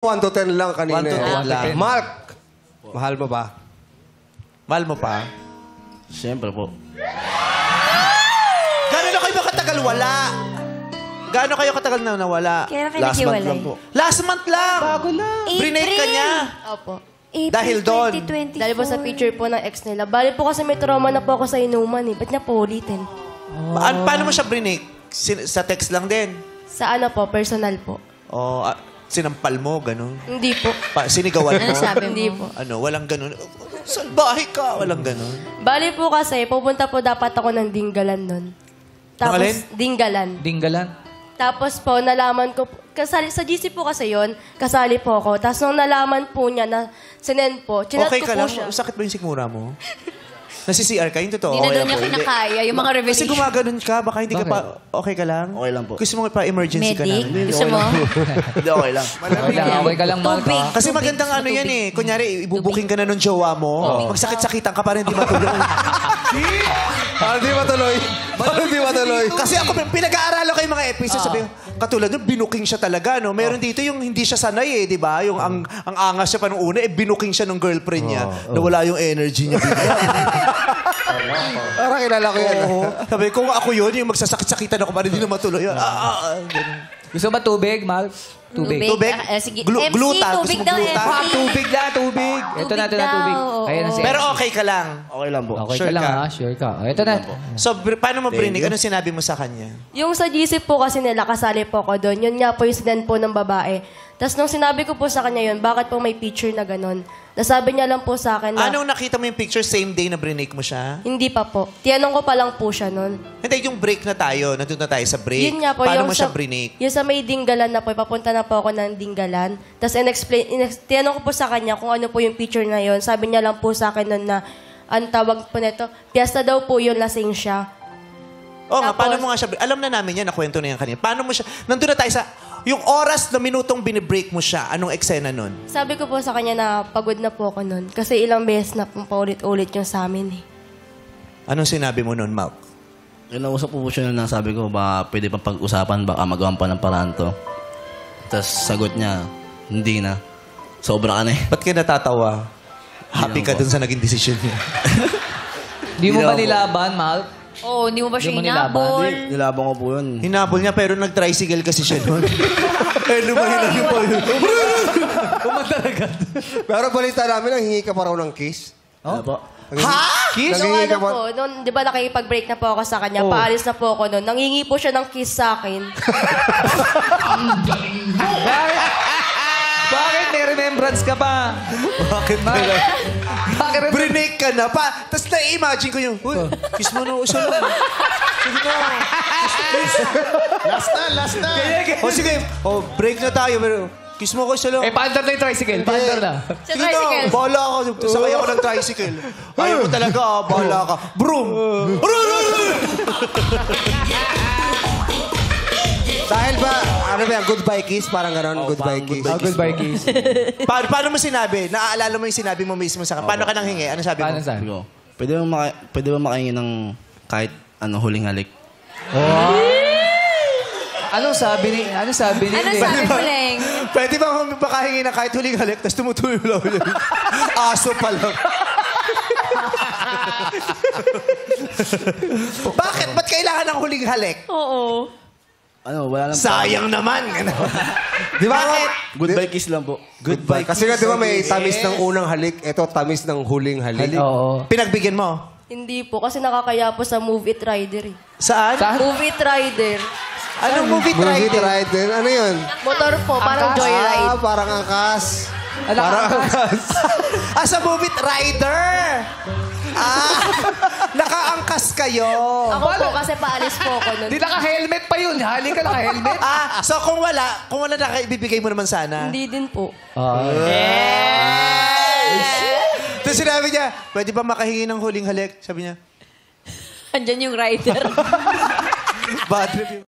1 to 10 lang kanina. 1 to 10 lang. Mark, mahal mo ba? Mahal mo pa? Siyempre po. Gano'n na kayo ba katagal wala? Gano'n kayo katagal na nawala? Kaya kayo Last month naghiwalay? lang po. Last month lang. Bago lang. Brinake ka niya. Opo. April Dahil doon. 2024. Dahil po sa picture po ng ex nila. Bali po kasi may trauma na po ako sa inuman eh. Ba't niya po ulitin? Paano mo siya brinake? Sa text lang din? Sa ano po, personal po. O sinampal mo, gano'n? Hindi po. Sinigawan mo? Ano sabi mo? Hindi po. Ano, walang gano'n. Salbahe ka, walang gano'n. Bali po kasi, pupunta po dapat ako ng Dinggalan nun. Tapos, alin? Dinggalan. Dinggalan. Tapos po, nalaman ko, kasali, sa GC po kasi yon kasali po ako. Tapos nung nalaman po niya na sinend po, chinat Okay ko ka po lang? siya. Sakit ba yung sikmura mo? Nasi-CR ka? Yung totoo? Hindi na Okay daw lang niya po. Hindi. kinakaya. Yung mga Kasi revelation. gumaganon ka, baka hindi ka Bakit? pa, okay ka lang? Okay lang po. Gusto mo pa emergency ka Medic? na? Gusto mo? Hindi, okay lang. Okay ka lang, Mark. Tubig. Kasi magandang ano yan eh. Kunyari, ibubuking ka na nung jowa mo. Magsakit-sakitan ka para hindi matuloy. Para di matuloy. Para di matuloy. Kasi ako, pinag-aaralan ko yung mga episodes. Sabi, katulad nun, binuking siya talaga. No? Meron dito yung hindi siya sanay eh, di ba? Yung ang angas siya pa nung una, binuking siya ng girlfriend niya. Nawala yung energy niya. Parang kilala ko yan. Oo. Sabi, kung ako yun, yung magsasakit-sakitan ako para hindi na matuloy. Ganun. Gusto ba tubig, Mark? Tubig. Tubig? Sige. Glu- MC, gluta. Gusto tubig mo daw, gluta? MC. Tubig na, tubig. Ito na, ito na, daw, tubig. oo. Ayan na si Pero okay ka lang. Okay lang po. Okay Sure ka lang, ka? ha? Sure ka. O, ito na. So, paano mo brinig? Anong sinabi mo sa kanya? Yung sa GC po kasi nila, kasali po ako doon. Yun nga po yung sinend po ng babae. Tapos nung sinabi ko po sa kanya yun, bakit po may picture na ganun? Nasabi niya lang po sa akin na, Anong nakita mo yung picture same day na brinig mo siya? hindi pa po. Tiyanong ko pa lang po siya nun. Hindi, yung break na tayo. Nandun na tayo sa break. Yun nga po, Paano yung mo siya sa, brinig? yung sa may Dinggalan na po, papunta na po ako ng Dinggalan. Tapos tinanong ko po sa kanya kung ano po yung picture na yun. Sabi niya lang po sa akin nun na, ang tawag po nito, piyesta daw po yun, lasing siya. Oo nga, Tapos- paano mo nga siya... Alam na namin yan, nakwento na yan kanina. Paano mo siya... Nandun na tayo sa... Yung oras na minutong binibreak mo siya, anong eksena nun? Sabi ko po sa kanya na pagod na po ako nun. Kasi ilang beses na pong paulit-ulit yung sa amin eh. Anong sinabi mo nun, Mark? Kinausap po siya na sabi ko, baka pwede pa pag-usapan, baka magawan pa ng paraan to. Tapos sagot niya, hindi na. Sobra ka na eh. Ba't ka natatawa? Happy Hindi ka naman dun sa naging desisyon niya. Di mo ba nilaban, Mark? Oo, hindi mo ba siya Hindi mo nilaban? inabol? Nilabang ko po yun. Hinabol niya pero nag-tricycle kasi siya nun. Lumahilan yung pa yun. Pero balita namin, nanghingi ka pa raw ng kiss. Ano po? Ha? Nung Nanghingi ano ka pa. po, nung, di ba nakikipag-break na po ako sa kanya, paalis na po ako nun, nangingi po siya ng kiss sa akin. Bakit may remembrance ka pa? Bakit na lang? Bakit Brinake ka na pa. Tapos na-imagine ko yung, uy, kiss mo na isa lang. Sige na. Last na! O sige, break na tayo. Pero kiss mo ko isa lang. paandar na yung tricycle. Paandar na. Sa Sige na, tricycle. bahala ka. Sakay ako ng tricycle. Ayaw mo talaga, bahala ka. Broom! Dahil ba, ano ba yan, goodbye kiss? Parang gano'n, goodbye kiss. Goodbye, kiss. Paano mo sinabi? Naaalala mo yung sinabi mo mismo sa akin. Paano ka nang hingi? Ano sabi mo? Paano Sabi sabi? ko, pwede ba makaingin ng kahit huling halik? Anong sabi ni... Ano sabi mo, Leng? Pwede ba makahingi na kahit huling halik, tapos tumutuloy lang ulit? Aso pa lang. Bakit? Ba't kailangan ng huling halik? Oo. Wala lang. Sayang naman. Di ba? Bakit? Goodbye kiss lang po. Goodbye. Kasi nga, di ba may tamis ng unang halik, ito tamis ng huling halik. Oo. Pinagbigyan mo? Hindi po, kasi nakakaya po sa Move It Rider eh. Saan? Move It Rider. Anong movie Movie tried? rider. Ano yun? Motor po, parang Angkas? joyride. Parang angkas. Parang Sa movie rider! Nakaangkas kayo. Ako po, kasi paalis po ako nun. Di naka-helmet pa yun. Hali ka naka-helmet. So kung wala na, ibibigay mo naman sana. Hindi din po. Tapos sinabi niya, pwede ba makahingi ng huling halik? Sabi niya, Andyan yung rider. bad trip yun.